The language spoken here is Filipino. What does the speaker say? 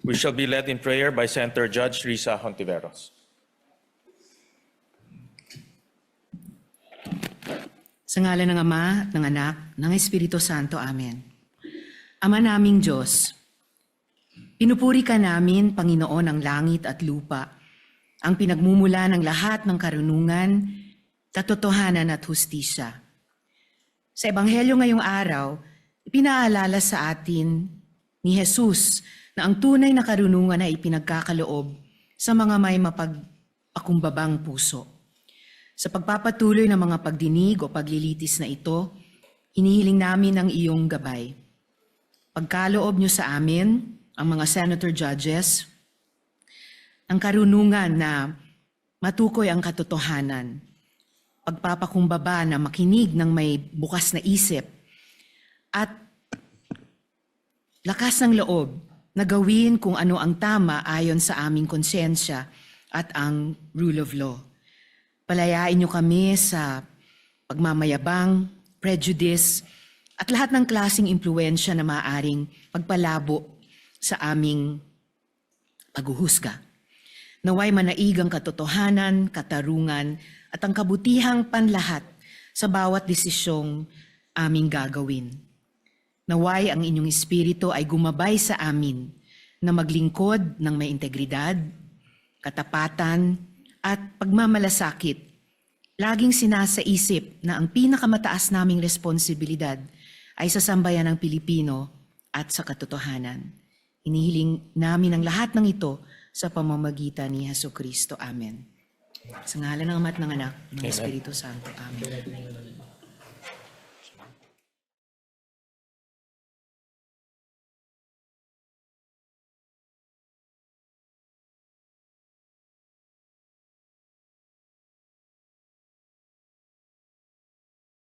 We shall be led in prayer by Center Judge Risa Hontiveros. Sa ngalan ng Ama, ng Anak, ng Espiritu Santo. Amen. Ama naming Diyos, pinupuri ka namin, Panginoon ng langit at lupa, ang pinagmumula ng lahat ng karunungan, katotohanan at hustisya. Sa Ebanghelyo ngayong araw, ipinaalala sa atin ni Jesus na ang tunay na karunungan ay ipinagkakaloob sa mga may mapagpakumbabang puso. Sa pagpapatuloy ng mga pagdinig o paglilitis na ito, hinihiling namin ang iyong gabay. Pagkaloob niyo sa amin, ang mga senator judges, ang karunungan na matukoy ang katotohanan, pagpapakumbaba na makinig ng may bukas na isip, at lakas ng loob na gawin kung ano ang tama ayon sa aming konsensya at ang rule of law. Palayain niyo kami sa pagmamayabang, prejudice, at lahat ng klaseng impluensya na maaaring pagpalabo sa aming paghuhusga. Naway manaig ang katotohanan, katarungan, at ang kabutihang panlahat sa bawat desisyong aming gagawin. Naway ang inyong espiritu ay gumabay sa amin na maglingkod ng may integridad, katapatan, at pagmamalasakit, laging sinasaisip na ang pinakamataas naming responsibilidad ay sa sambayan ng Pilipino at sa katotohanan. Inihiling namin ang lahat ng ito sa pamamagitan ni Jesucristo. Amen. Sa ngalan ng Ama at ng Anak, ng Espiritu Santo. Amen.